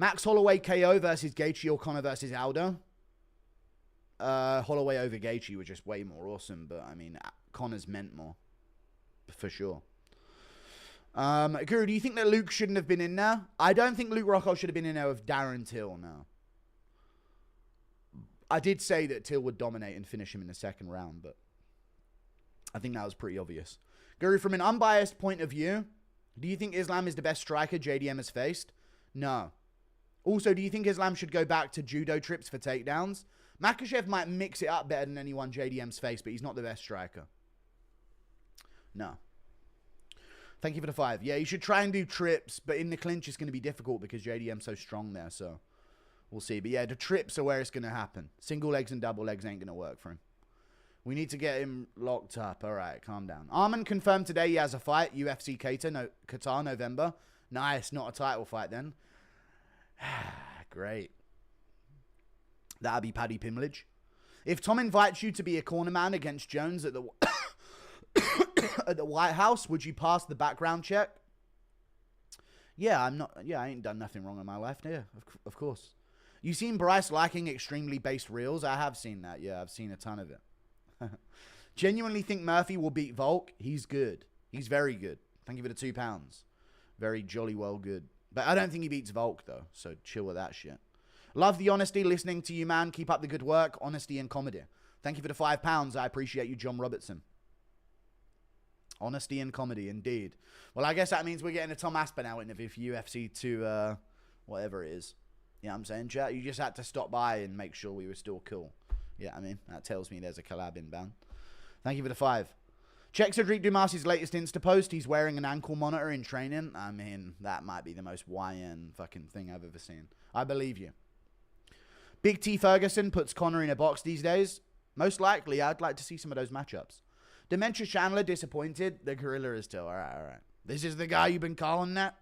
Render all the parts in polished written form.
Max Holloway KO versus Gaethje or Conor versus Aldo. Holloway over Gaethje was just way more awesome, but I mean, Conor's meant more. For sure. Guru, do you think that Luke shouldn't have been in there? I don't think Luke Rockhold should have been in there with Darren Till now. I did say that Till would dominate and finish him in the second round, but I think that was pretty obvious. Guru, from an unbiased point of view, do you think Islam is the best striker JDM has faced? No. Also, do you think Islam should go back to judo trips for takedowns? Makhachev might mix it up better than anyone JDM's faced, but he's not the best striker. No. Thank you for the 5. Yeah, you should try and do trips, but in the clinch it's going to be difficult because JDM's so strong there, so we'll see. But yeah, the trips are where it's going to happen. Single legs and double legs ain't going to work for him. We need to get him locked up. All right, calm down. Arman confirmed today he has a fight. UFC Qatar, November. Nice, not a title fight then. Great. That'd be Paddy Pimblage. If Tom invites you to be a corner man against Jones at the at the White House, would you pass the background check? Yeah, I'm not. Yeah, I ain't done nothing wrong in my life. Yeah, of course. You seen Bryce liking extremely based reels? I have seen that. Yeah, I've seen a ton of it. Genuinely think Murphy will beat Volk. He's good. He's very good. Thank you for the £2. Very jolly well good. But I don't think he beats Volk though. So chill with that shit. Love the honesty listening to you, man. Keep up the good work, honesty and comedy. Thank you for the £5. I appreciate you, John Robertson. Honesty and comedy, indeed. Well, I guess that means we're getting a Tom Aspinall interview for UFC 2, whatever it is. You know what I'm saying, chat? You just had to stop by and make sure we were still cool. Yeah, I mean, that tells me there's a collab inbound. Thank you for the 5. Check Cedric Dumas' latest Insta post. He's wearing an ankle monitor in training. I mean, that might be the most YN fucking thing I've ever seen. I believe you. Big T Ferguson puts Conor in a box these days. Most likely, I'd like to see some of those matchups. Dementia Chandler disappointed. The gorilla is still. All right. This is the guy you've been calling that?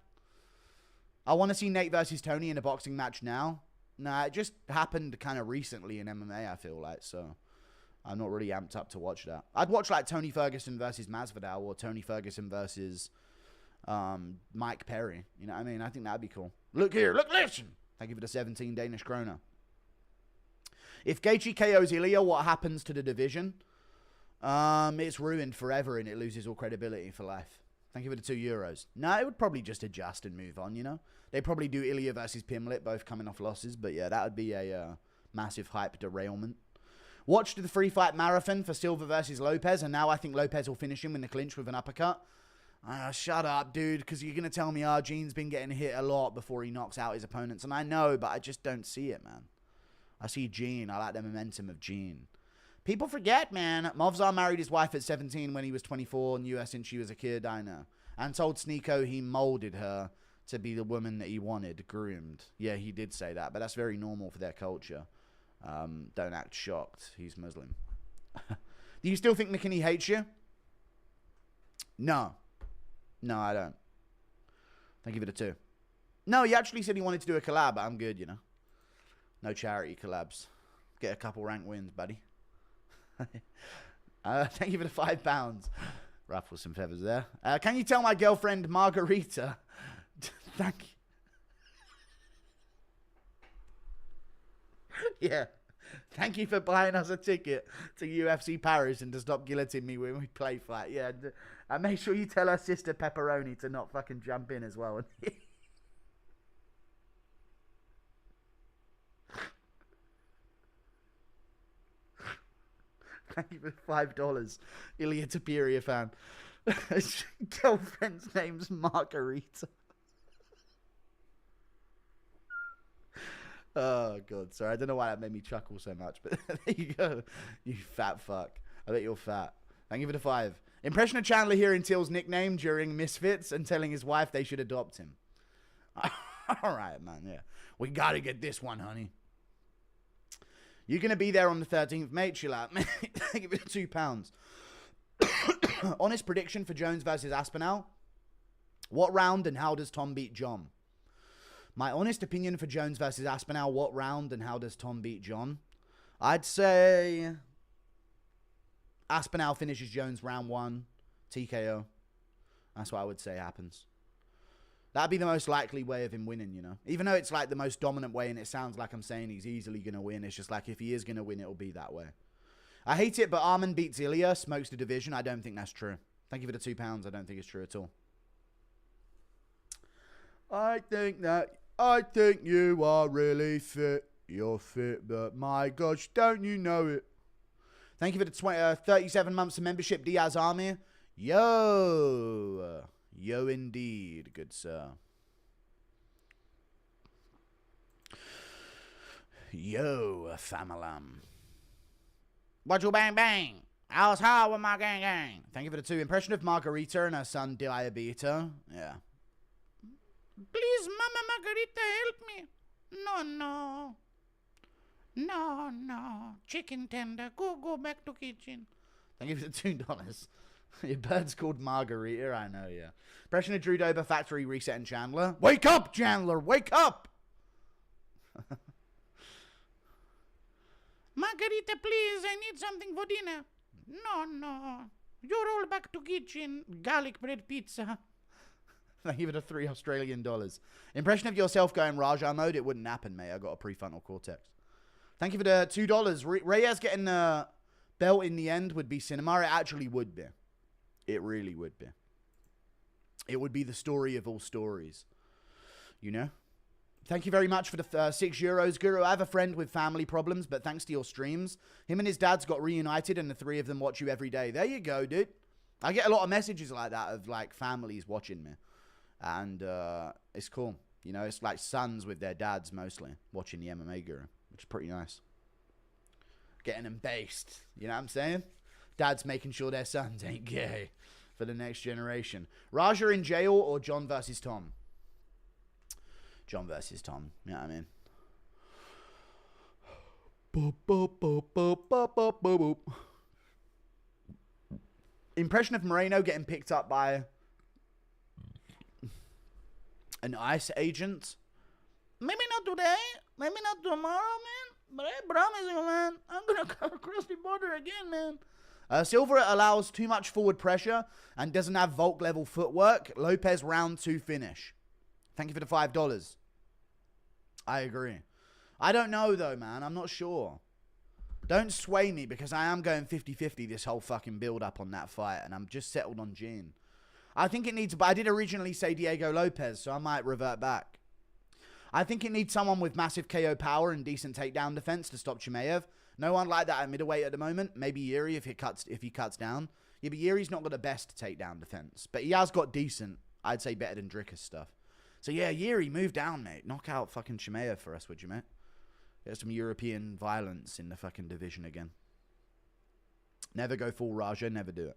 I want to see Nate versus Tony in a boxing match now. Nah, it just happened kind of recently in MMA, I feel like. So I'm not really amped up to watch that. I'd watch like Tony Ferguson versus Masvidal or Tony Ferguson versus Mike Perry. You know what I mean? I think that'd be cool. Look here. Look, listen. Thank you for the 17 Danish kroner. If Gaethje KOs ILIA, what happens to the division? It's ruined forever and it loses all credibility for life. Thank you for the €2. No, it would probably just adjust and move on, you know? They'd probably do ILIA versus Pimlet, both coming off losses. But yeah, that would be a massive hype derailment. Watched the free fight marathon for Silva versus Lopez, and now I think Lopez will finish him in the clinch with an uppercut. Shut up, dude, because you're going to tell me Gene's been getting hit a lot before he knocks out his opponents. And I know, but I just don't see it, man. I see Gene. I like the momentum of Gene. People forget, man. Movzar married his wife at 17 when he was 24 in the US since she was a kid, I know. And told Sneeko he molded her to be the woman that he wanted, groomed. Yeah, he did say that, but that's very normal for their culture. Don't act shocked. He's Muslim. Do you still think McKinney hates you? No. No, I don't. Thank you for the 2. No, he actually said he wanted to do a collab, but I'm good, you know. No charity collabs. Get a couple rank wins, buddy. Thank you for the £5. Ruffle some feathers there. Can you tell my girlfriend Margarita? Thank you. Yeah. Thank you for buying us a ticket to UFC Paris and to stop guillotining me when we play fight. Yeah. And make sure you tell her sister Pepperoni to not fucking jump in as well. Thank you for $5. Ilya Tapiria fan. Girlfriend's name's Margarita. Oh, God. Sorry, I don't know why that made me chuckle so much, but there you go. You fat fuck. I bet you're fat. Thank you for the 5. Impression of Chandler hearing Till's nickname during Misfits and telling his wife they should adopt him. All right, man. Yeah. We got to get this one, honey. You're going to be there on the 13th, mate. Chill out, mate. Thank you for the £2. Honest prediction for Jones versus Aspinall. What round and how does Tom beat John? My honest opinion for Jones versus Aspinall. What round and how does Tom beat John? I'd say Aspinall finishes Jones round 1. TKO. That's what I would say happens. That'd be the most likely way of him winning, you know. Even though it's like the most dominant way and it sounds like I'm saying he's easily going to win. It's just like if he is going to win, it'll be that way. I hate it, but ARMAN beats ILIA, smokes the division. I don't think that's true. Thank you for the £2. I don't think it's true at all. I think you are really fit. You're fit, but my gosh, don't you know it? Thank you for the 37 months of membership, Diaz Army. Yo. Yo, indeed, good sir. Yo, famalam. What you bang bang? How's how with my gang gang? Thank you for the 2. Impression of Margarita and her son Diabito. Yeah. Please, Mama Margarita, help me. No, no. No, no. Chicken tender. Go back to kitchen. Thank you for the $2. Your bird's called Margarita, I know, yeah. Impression of Drew Dober, Factory, Reset, and Chandler. Wake up, Chandler! Wake up! Margarita, please, I need something for dinner. No, no. You're all back to kitchen. Garlic bread pizza. Thank you for the $3 Australian. Impression of yourself going Raja mode. It wouldn't happen, mate. I got a prefrontal cortex. Thank you for the $2. Reyes getting the belt in the end would be cinema. It actually would be. It really would be. It would be the story of all stories. You know? Thank you very much for the €6. Guru, I have a friend with family problems, but thanks to your streams, him and his dad's got reunited and the 3 of them watch you every day. There you go, dude. I get a lot of messages like that of like families watching me. And it's cool. You know, it's like sons with their dads mostly watching the MMA Guru, which is pretty nice. Getting them based. You know what I'm saying? Dads making sure their sons ain't gay for the next generation. Raja in jail or John versus Tom? John versus Tom. You know what I mean? Impression of Moreno getting picked up by an ICE agent? Maybe not today. Maybe not tomorrow, man. But I promise you, man, I'm going to come across the border again, man. Silva allows too much forward pressure and doesn't have Volk level footwork. Lopez round 2 finish. Thank you for the $5. I agree. I don't know, though, man. I'm not sure. Don't sway me because I am going 50-50 this whole fucking build-up on that fight, and I'm just settled on Gene. I think it needs... But I did originally say Diego Lopez, so I might revert back. I think it needs someone with massive KO power and decent takedown defense to stop CHIMAEV. No one like that at middleweight at the moment. Maybe JIRI if he cuts down. Yeah, but JIRI's not got the best takedown defense. But he has got decent, I'd say better than Dricker's stuff. So yeah, JIRI, move down, mate. Knock out fucking CHIMAEV for us, would you, mate? Get some European violence in the fucking division again. Never go full Raja, never do it.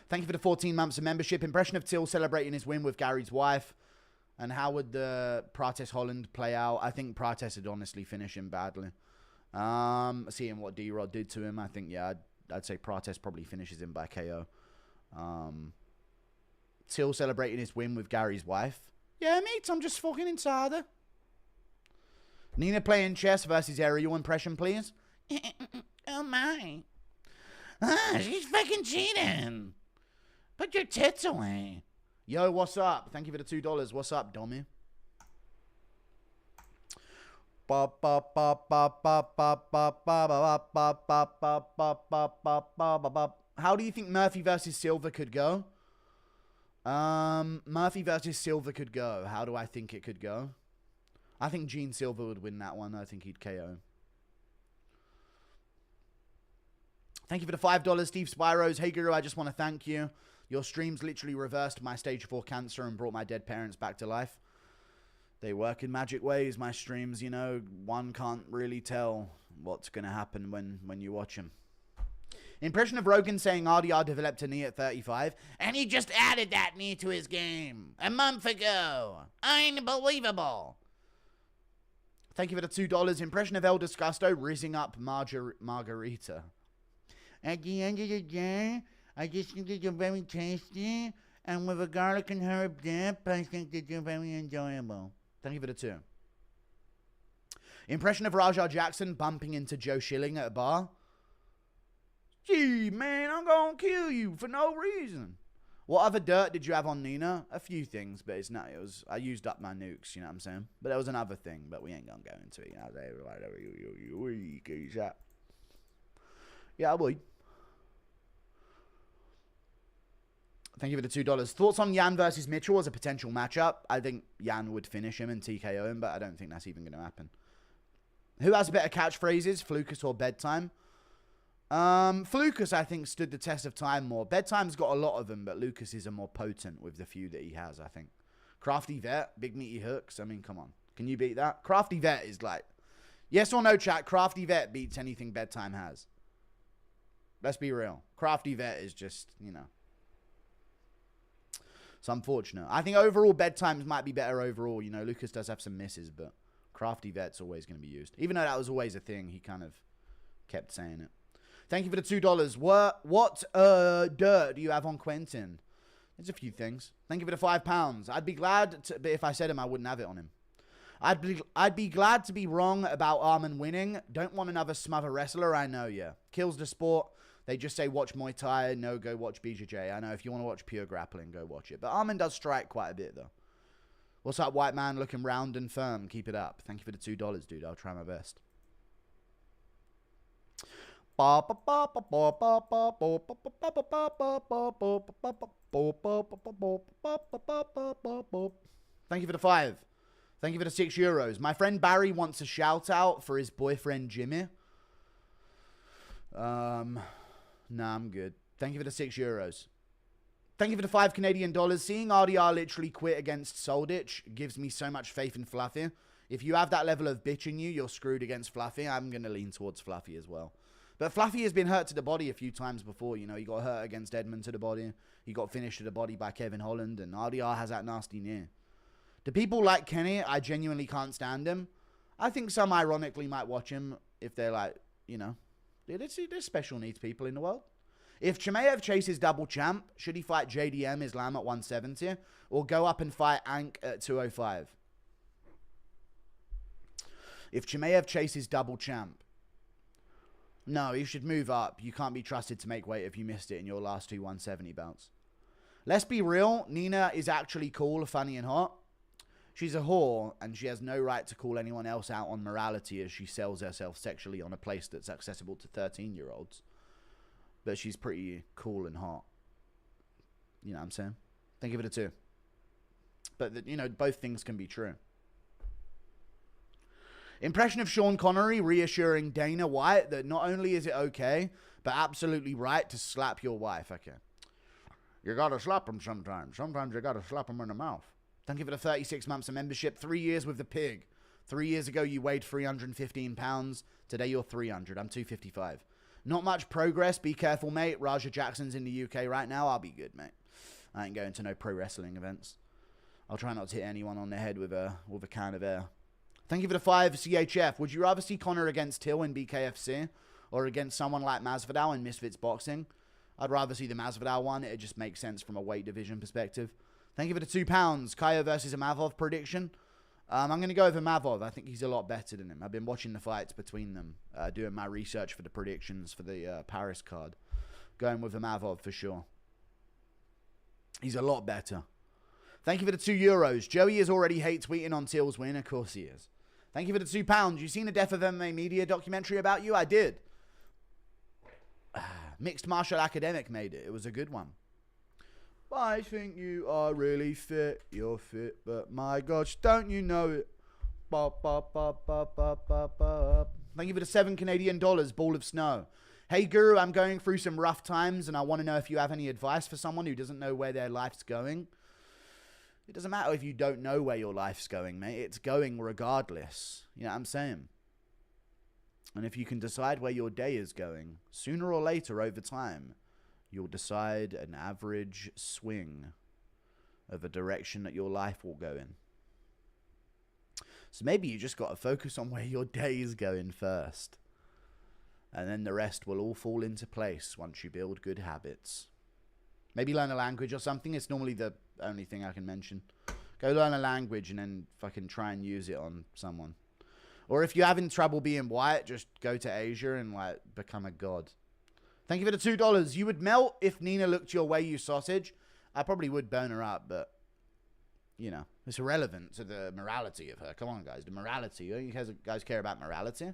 Thank you for the 14 months of membership. Impression of Till celebrating his win with Gary's wife. And how would the Prates Holland play out? I think Prates would honestly finish him badly. Seeing what D-Rod did to him, I think, yeah, I'd say Prates probably finishes him by KO. Till celebrating his win with Gary's wife. Yeah, mate, I'm just fucking insider. Nina playing chess versus Ariel impression, please. Oh, my. Ah, she's fucking cheating. Put your tits away. Yo, what's up? Thank you for the $2. What's up, Dommy? How do you think Murphy versus Silva could go? Murphy versus Silva could go. How do I think it could go? I think Gene Silva would win that one. I think he'd KO. Thank you for the $5, Steve Spyros. Hey, Guru, I just want to thank you. Your streams literally reversed my stage 4 cancer and brought my dead parents back to life. They work in magic ways, my streams, you know. One can't really tell what's going to happen when you watch them. Impression of Rogan saying RDR developed a knee at 35. And he just added that knee to his game a month ago. Unbelievable. Thank you for the $2. Impression of El Disgusto rizzing up Margarita. At the end of the day, I just think that you're very tasty. And with a garlic and herb dip, I think that you're very enjoyable. Thank you for the 2. Impression of Rajah Jackson bumping into Joe Schilling at a bar. Gee, man, I'm gonna kill you for no reason. What other dirt did you have on Nina? A few things, but it's not. It was, I used up my nukes, you know what I'm saying? But there was another thing, but we ain't gonna go into it, you know. Yeah, boy. Thank you for the $2. Thoughts on Yan versus Mitchell as a potential matchup? I think Yan would finish him and TKO him, but I don't think that's even going to happen. Who has better catchphrases, Flukas or Bedtime? Flukas, I think, stood the test of time more. Bedtime's got a lot of them, but Lucas is a more potent with the few that he has, I think. Crafty Vet, big meaty hooks. I mean, come on. Can you beat that? Crafty Vet is like... Yes or no, chat? Crafty Vet beats anything Bedtime has. Let's be real. Crafty Vet is just, you know... It's unfortunate. I think overall, Bedtimes might be better overall. You know, Lucas does have some misses, but Crafty Vet's always going to be used. Even though that was always a thing, he kind of kept saying it. Thank you for the $2. What dirt do you have on Quentin? There's a few things. Thank you for the £5. I'd be glad to, but if I said him, I wouldn't have it on him. I'd be glad to be wrong about Arman winning. Don't want another smother wrestler, I know, yeah. Kills the sport. They just say watch Muay Thai. No, go watch BJJ. I know if you want to watch pure grappling, go watch it. But Arman does strike quite a bit, though. What's up, white man? Looking round and firm. Keep it up. Thank you for the $2, dude. I'll try my best. Thank you for the 5. Thank you for the €6. My friend Barry wants a shout out for his boyfriend Jimmy. Nah, I'm good. Thank you for the €6. Thank you for the $5 Canadian. Seeing RDR literally quit against Solditch gives me so much faith in Fluffy. If you have that level of bitch in you, you're screwed against Fluffy. I'm going to lean towards Fluffy as well. But Fluffy has been hurt to the body a few times before. You know, he got hurt against Edmund to the body. He got finished to the body by Kevin Holland. And RDR has that nasty knee. Do people like Kenny? I genuinely can't stand him. I think some ironically might watch him if they're like, you know... There's special needs people in the world. If CHIMAEV chases double champ, should he fight JDM Islam at 170 or go up and fight Ank at 205? If CHIMAEV chases double champ, no, he should move up. You can't be trusted to make weight if you missed it in your last 2 170 bouts. Let's be real. Nina is actually cool, funny and hot. She's a whore, and she has no right to call anyone else out on morality as she sells herself sexually on a place that's accessible to 13-year-olds. But she's pretty cool and hot. You know what I'm saying? Thank you for the 2. But, you know, both things can be true. Impression of Sean Connery reassuring Dana White that not only is it okay, but absolutely right to slap your wife. Okay. You gotta slap him sometimes. Sometimes you gotta slap him in the mouth. Thank you for the 36 months of membership. 3 years with the pig. 3 years ago, you weighed 315 pounds. Today, you're 300. I'm 255. Not much progress. Be careful, mate. Raja Jackson's in the UK right now. I'll be good, mate. I ain't going to no pro wrestling events. I'll try not to hit anyone on the head with a can of air. Thank you for the 5 CHF. Would you rather see Conor against Till in BKFC or against someone like Masvidal in Misfits Boxing? I'd rather see the Masvidal one. It just makes sense from a weight division perspective. Thank you for the £2. CAIO versus Imavov prediction. I'm going to go over Imavov. I think he's a lot better than him. I've been watching the fights between them, doing my research for the predictions for the Paris card. Going with Imavov for sure. He's a lot better. Thank you for the €2. Joey is already hate tweeting on Till's win. Of course he is. Thank you for the £2. You seen the Death of MMA Media documentary about you? I did. Mixed Martial Academic made it. It was a good one. I think you are really fit. You're fit, but my gosh, don't you know it? Thank you for the $7 Canadian ball of snow. Hey, Guru, I'm going through some rough times, and I want to know if you have any advice for someone who doesn't know where their life's going. It doesn't matter if you don't know where your life's going, mate. It's going regardless. You know what I'm saying? And if you can decide where your day is going, sooner or later over time, you'll decide an average swing of a direction that your life will go in. So maybe you just got to focus on where your day is going first. And then the rest will all fall into place once you build good habits. Maybe learn a language or something. It's normally the only thing I can mention. Go learn a language and then fucking try and use it on someone. Or if you're having trouble being white, just go to Asia and like become a god. Thank you for the $2. You would melt if Nina looked your way, you sausage. I probably would bone her up, but, you know, it's irrelevant to the morality of her. Come on, guys. The morality. You guys care about morality?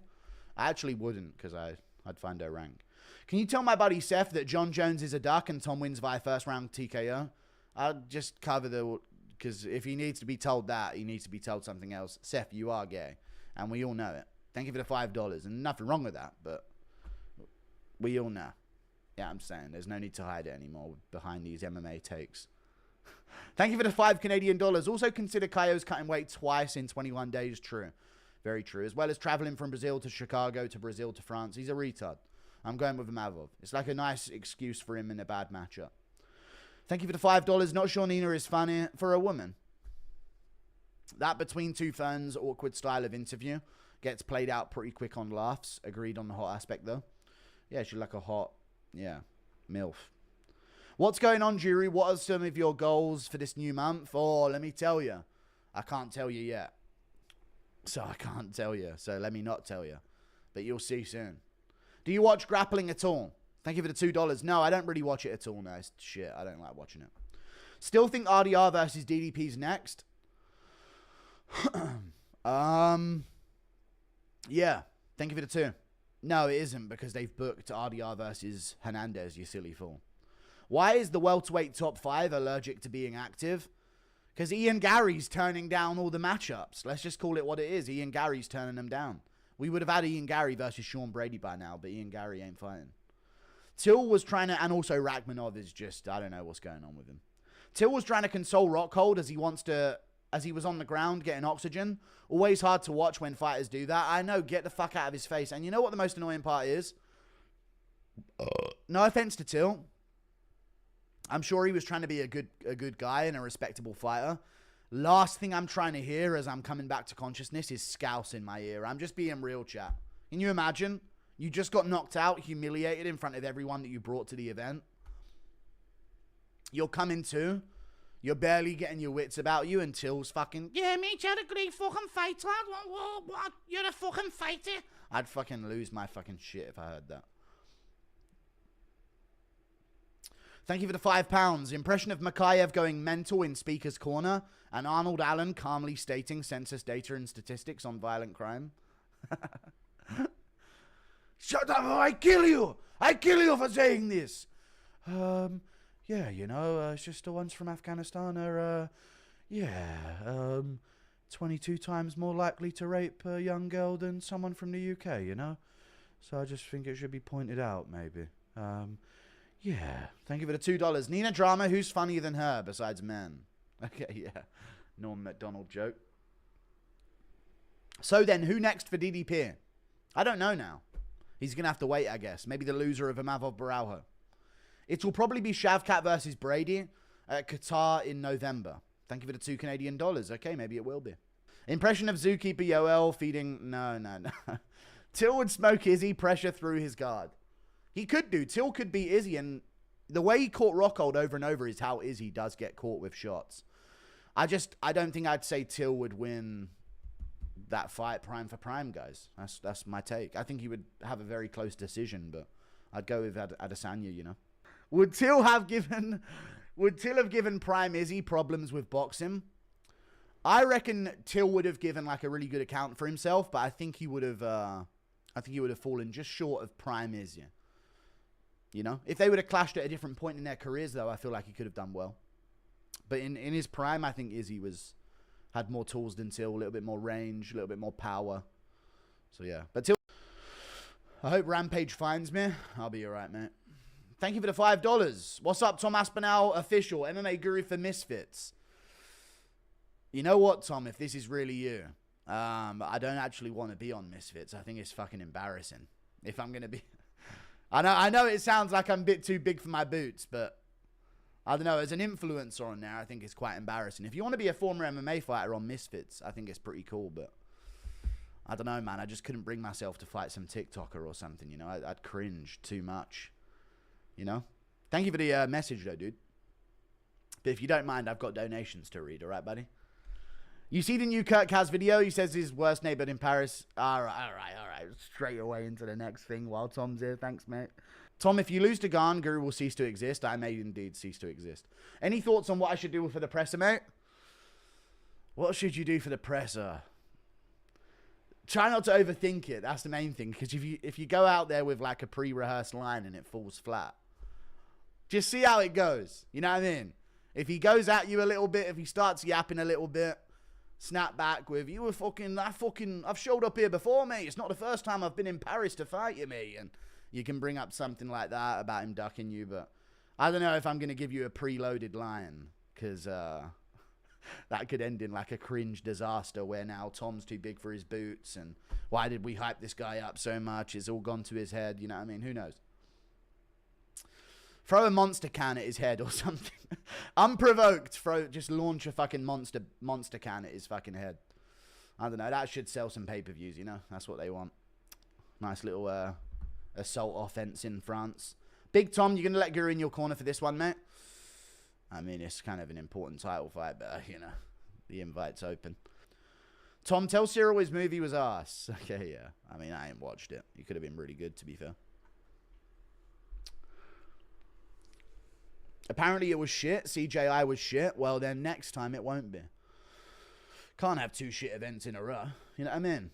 I actually wouldn't, because I'd find her rank. Can you tell my buddy Seth that Jon Jones is a duck and Tom wins via first round TKO? I'll just cover the... Because if he needs to be told that, he needs to be told something else. Seth, you are gay. And we all know it. Thank you for the $5. And nothing wrong with that, but we all know. Yeah, I'm saying. There's no need to hide it anymore behind these MMA takes. Thank you for the $5 Canadian. Also consider CAIO's cutting weight twice in 21 days. True. Very true. As well as traveling from Brazil to Chicago to Brazil to France. He's a retard. I'm going with Mavov. It's like a nice excuse for him in a bad matchup. Thank you for the $5. Not sure Nina is funny for a woman. That between two ferns awkward style of interview gets played out pretty quick on laughs. Agreed on the hot aspect though. Yeah, she's like a hot, yeah, MILF. What's going on, JIRI? What are some of your goals for this new month? Oh, let me tell you. I can't tell you yet. So I can't tell you. So let me not tell you. But you'll see soon. Do you watch grappling at all? Thank you for the $2. No, I don't really watch it at all. No, it's shit. I don't like watching it. Still think RDR versus DDP's next? Yeah. Thank you for the 2. No, it isn't because they've booked RDR versus Hernandez, you silly fool. Why is the welterweight top 5 allergic to being active? Because Ian Garry's turning down all the matchups. Let's just call it what it is. Ian Garry's turning them down. We would have had Ian Garry versus Sean Brady by now, but Ian Garry ain't fighting. Till was trying to, and also Rachmanov is just, I don't know what's going on with him. Till was trying to console Rockhold as he was on the ground getting oxygen. Always hard to watch when fighters do that. I know, get the fuck out of his face. And you know what the most annoying part is? No offense to Till. I'm sure he was trying to be a good guy and a respectable fighter. Last thing I'm trying to hear as I'm coming back to consciousness is scouse in my ear. I'm just being real, chat. Can you imagine? You just got knocked out, humiliated in front of everyone that you brought to the event. You're coming to. You're barely getting your wits about you until's fucking, yeah, mate, you're a great fucking fighter. What? You're a fucking fighter. I'd fucking lose my fucking shit if I heard that. Thank you for the £5. Impression of Makayev going mental in Speaker's Corner and Arnold Allen calmly stating census data and statistics on violent crime. Shut up or I kill you! I kill you for saying this! Yeah, you know, it's just the ones from Afghanistan are, 22 times more likely to rape a young girl than someone from the UK, you know? So I just think it should be pointed out, maybe. Yeah. Thank you for the $2. Nina Drama, who's funnier than her besides men? Okay, yeah. Norm MacDonald joke. So then, who next for DDP? I don't know now. He's going to have to wait, I guess. Maybe the loser of Imavov Baraujo. It will probably be Shavkat versus Brady at Qatar in November. Thank you for the $2 Canadian. Okay, maybe it will be. Impression of Zookeeper Yoel feeding... No. Till would smoke Izzy, pressure through his guard. He could do. Till could beat Izzy, and the way he caught Rockhold over and over is how Izzy does get caught with shots. I don't think I'd say Till would win that fight prime for prime, guys. That's my take. I think he would have a very close decision, but I'd go with Adesanya, you know. Would Till have given Prime Izzy problems with boxing? I reckon Till would have given like a really good account for himself, but I think he would have fallen just short of Prime Izzy. You know, if they would have clashed at a different point in their careers, though, I feel like he could have done well. But in his prime, I think Izzy had more tools than Till, a little bit more range, a little bit more power. So yeah, but Till, I hope Rampage finds me. I'll be alright, mate. Thank you for the $5. What's up, Tom Aspinall, official MMA guru for Misfits? You know what, Tom? If this is really you, I don't actually want to be on Misfits. I think it's fucking embarrassing. If I'm gonna be. I know it sounds like I'm a bit too big for my boots, but I don't know. As an influencer on there, I think it's quite embarrassing. If you want to be a former MMA fighter on Misfits, I think it's pretty cool, but I don't know, man. I just couldn't bring myself to fight some TikToker or something, you know? I'd cringe too much, you know? Thank you for the message, though, dude. But if you don't mind, I've got donations to read, all right, buddy? You see the new Kurt Kaz video? He says his worst neighborhood in Paris. All right. Straight away into the next thing while Tom's here. Thanks, mate. Tom, if you lose to Garn, Guru will cease to exist. I may indeed cease to exist. Any thoughts on what I should do for the presser, mate? What should you do for the presser? Try not to overthink it. That's the main thing. Because if you go out there with like a pre-rehearsed line and it falls flat, just see how it goes. You know what I mean? If he goes at you a little bit, if he starts yapping a little bit, snap back with, you were I've showed up here before, mate. It's not the first time I've been in Paris to fight you, mate. And you can bring up something like that about him ducking you. But I don't know if I'm going to give you a preloaded line. Because that could end in like a cringe disaster where now Tom's too big for his boots. And why did we hype this guy up so much? It's all gone to his head. You know what I mean? Who knows? Throw a monster can at his head or something. Unprovoked, just launch a fucking monster can at his fucking head. I don't know. That should sell some pay-per-views, you know? That's what they want. Nice little assault offense in France. Big Tom, you're going to let Guru in your corner for this one, mate? I mean, it's kind of an important title fight, but, you know, the invite's open. Tom, tell Cyril his movie was arse. Okay, yeah. I mean, I ain't watched it. It could have been really good, to be fair. Apparently it was shit. CJI was shit. Well, then next time it won't be. Can't have 2 shit events in a row. You know what I mean?